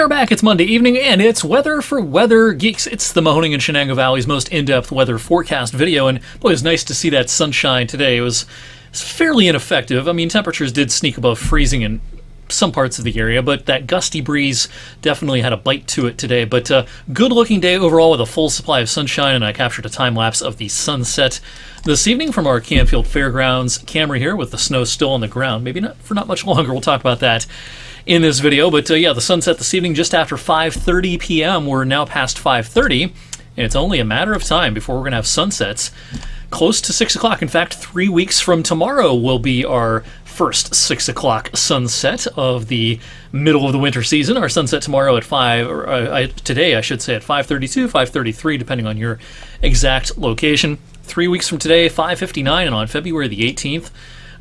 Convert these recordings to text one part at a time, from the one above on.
We're back, it's Monday evening, and it's Weather for Weather Geeks. It's the Mahoning and Shenango Valley's most in-depth weather forecast video, and boy, it was nice to see that sunshine today. It was fairly ineffective. I mean, temperatures did sneak above freezing in some parts of the area, but that gusty breeze definitely had a bite to it today. But good-looking day overall with a full supply of sunshine, and I captured a time-lapse of the sunset this evening from our Canfield Fairgrounds camera here with the snow still on the ground. Maybe not for not much longer. We'll talk about that in this video. But yeah, the sunset this evening just after 5:30 p.m. We're now past 5:30, and it's only a matter of time before we're going to have sunsets close to 6 o'clock. In fact, 3 weeks from tomorrow will be our first 6 o'clock sunset of the middle of the winter season. Our sunset tomorrow at today I should say at 5:32, 5:33, depending on your exact location. 3 weeks from today, 5:59, and on February the 18th,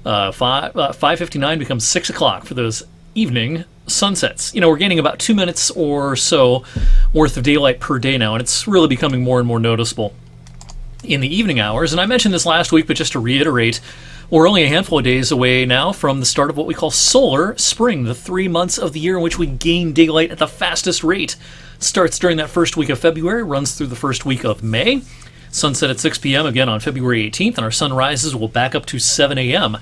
5:59 becomes 6 o'clock for those evening sunsets. You know, we're gaining about 2 minutes or so worth of daylight per day now, and it's really becoming more and more noticeable in the evening hours. And I mentioned this last week, but just to reiterate, we're only a handful of days away now from the start of what we call solar spring, the 3 months of the year in which we gain daylight at the fastest rate. Starts during that first week of February, runs through the first week of May. Sunset at 6 p.m. again on February 18th, and our sunrises will back up to 7 a.m.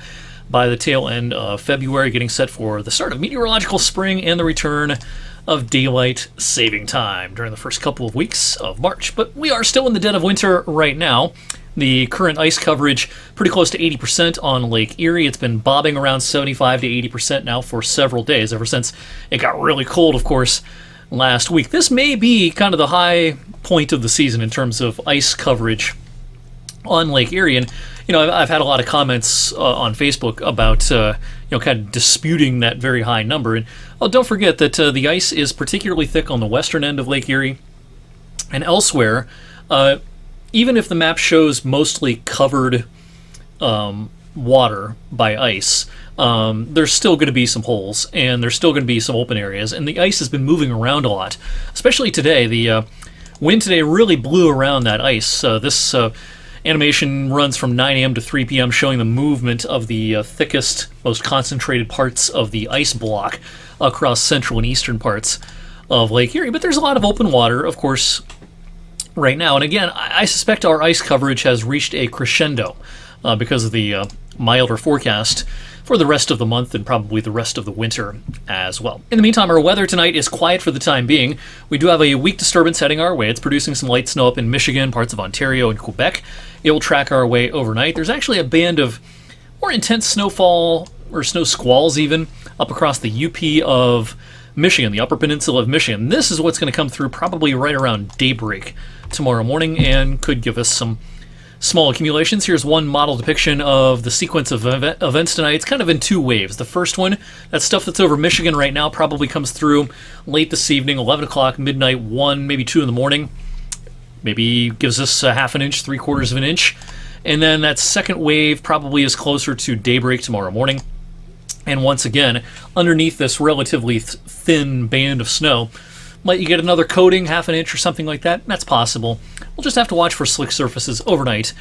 by the tail end of February, getting set for the start of meteorological spring and the return of daylight saving time during the first couple of weeks of March. But we are still in the dead of winter right now. The current ice coverage pretty close to 80% on Lake Erie. It's been bobbing around 75 to 80% now for several days, ever since it got really cold, of course, last week. This may be kind of the high point of the season in terms of ice coverage on Lake Erie. And you know, I've had a lot of comments on Facebook about kind of disputing that very high number. And don't forget that the ice is particularly thick on the western end of Lake Erie and elsewhere. Even if the map shows mostly covered water by ice, there's still going to be some holes, and there's still going to be some open areas. And the ice has been moving around a lot, especially today. The wind today really blew around that ice. This animation runs from 9 a.m. to 3 p.m., showing the movement of the thickest, most concentrated parts of the ice block across central and eastern parts of Lake Erie. But there's a lot of open water, of course, right now. And again, I suspect our ice coverage has reached a crescendo because of the milder forecast for the rest of the month and probably the rest of the winter as well. In the meantime, our weather tonight is quiet for the time being. We do have a weak disturbance heading our way. It's producing some light snow up in Michigan, parts of Ontario, and Quebec. It will track our way overnight. There's actually a band of more intense snowfall, or snow squalls even, up across the UP of Michigan, the Upper Peninsula of Michigan. This is what's going to come through probably right around daybreak tomorrow morning and could give us some small accumulations. Here's one model depiction of the sequence of events tonight. It's kind of in two waves. The first one, that stuff that's over Michigan right now, probably comes through late this evening, 11 o'clock, midnight, 1, maybe 2 in the morning. Maybe gives us a half an inch, 3/4 of an inch. And then that second wave probably is closer to daybreak tomorrow morning. And once again, underneath this relatively thin band of snow, might you get another coating, half an inch or something like that? That's possible. We'll just have to watch for slick surfaces overnight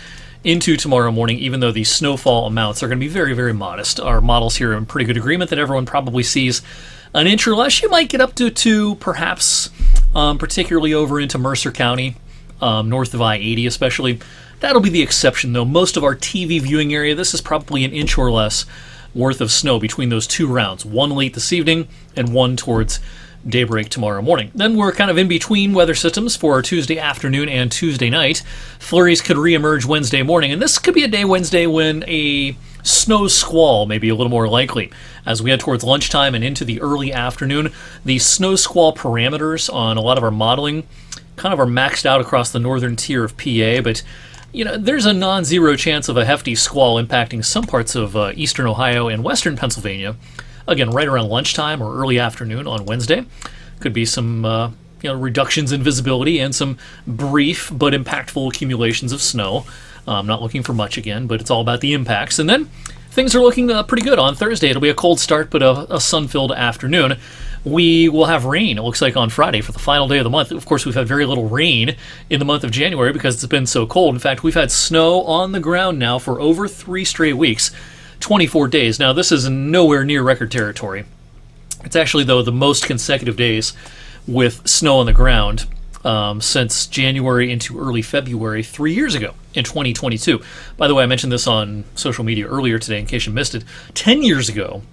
into tomorrow morning, even though the snowfall amounts are going to be very, very modest. Our models here are in pretty good agreement that everyone probably sees an inch or less. You might get up to 2, perhaps, particularly over into Mercer County, north of I-80 especially. That'll be the exception, though. Most of our TV viewing area, this is probably an inch or less worth of snow between those two rounds, one late this evening and one towards daybreak tomorrow morning. Then we're kind of in between weather systems for our Tuesday afternoon and Tuesday night. Flurries could reemerge Wednesday morning, and this could be a day Wednesday when a snow squall may be a little more likely. As we head towards lunchtime and into the early afternoon, the snow squall parameters on a lot of our modeling kind of are maxed out across the northern tier of PA, but you know, there's a non-zero chance of a hefty squall impacting some parts of eastern Ohio and western Pennsylvania. Again, right around lunchtime or early afternoon on Wednesday. Could be some reductions in visibility and some brief but impactful accumulations of snow. I'm not looking for much again, but it's all about the impacts. And then things are looking pretty good on Thursday. It'll be a cold start, but a sun-filled afternoon. We will have rain, it looks like, on Friday for the final day of the month. Of course, we've had very little rain in the month of January because it's been so cold. In fact, we've had snow on the ground now for over 3 straight weeks, 24 days. Now, this is nowhere near record territory. It's actually, though, the most consecutive days with snow on the ground since January into early February 3 years ago in 2022. By the way, I mentioned this on social media earlier today in case you missed it. 10 years ago,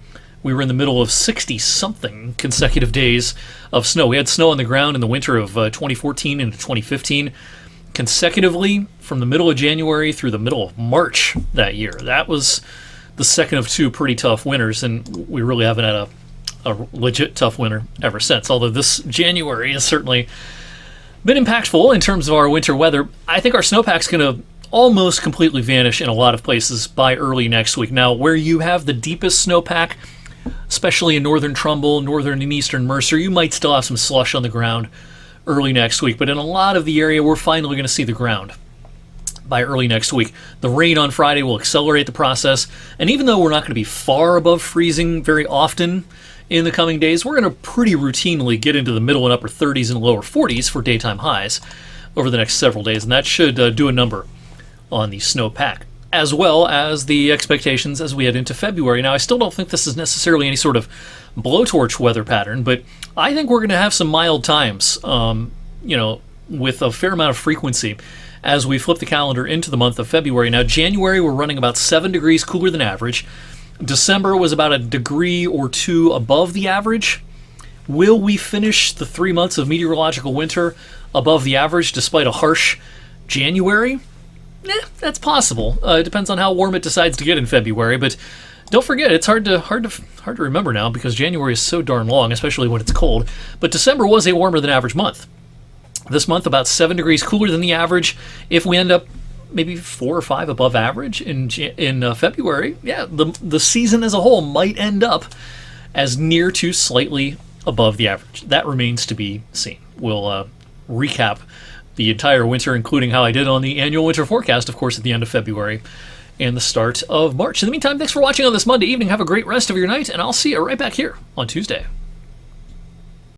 we were in the middle of 60-something consecutive days of snow. We had snow on the ground in the winter of 2014 into 2015 consecutively from the middle of January through the middle of March that year. That was the second of two pretty tough winters, and we really haven't had a legit tough winter ever since, although this January has certainly been impactful in terms of our winter weather. I think our snowpack's going to almost completely vanish in a lot of places by early next week. Now, where you have the deepest snowpack, especially in northern Trumbull, northern and eastern Mercer, you might still have some slush on the ground early next week, but in a lot of the area, we're finally going to see the ground by early next week. The rain on Friday will accelerate the process, and even though we're not going to be far above freezing very often in the coming days, we're going to pretty routinely get into the middle and upper 30s and lower 40s for daytime highs over the next several days, and that should do a number on the snowpack, as well as the expectations as we head into February. Now, I still don't think this is necessarily any sort of blowtorch weather pattern, but I think we're going to have some mild times, with a fair amount of frequency as we flip the calendar into the month of February. Now, January, we're running about 7 degrees cooler than average. December was about a degree or two above the average. Will we finish the 3 months of meteorological winter above the average despite a harsh January? That's possible. It depends on how warm it decides to get in February, but don't forget, it's hard to remember now because January is so darn long, especially when it's cold. But December was a warmer than average month. This month, about 7 degrees cooler than the average. If we end up maybe 4 or 5 above average in February, the season as a whole might end up as near to slightly above the average. That remains to be seen. We'll recap the entire winter, including how I did on the annual winter forecast, of course, at the end of February and the start of March. In the meantime, thanks for watching on this Monday evening. Have a great rest of your night, and I'll see you right back here on Tuesday.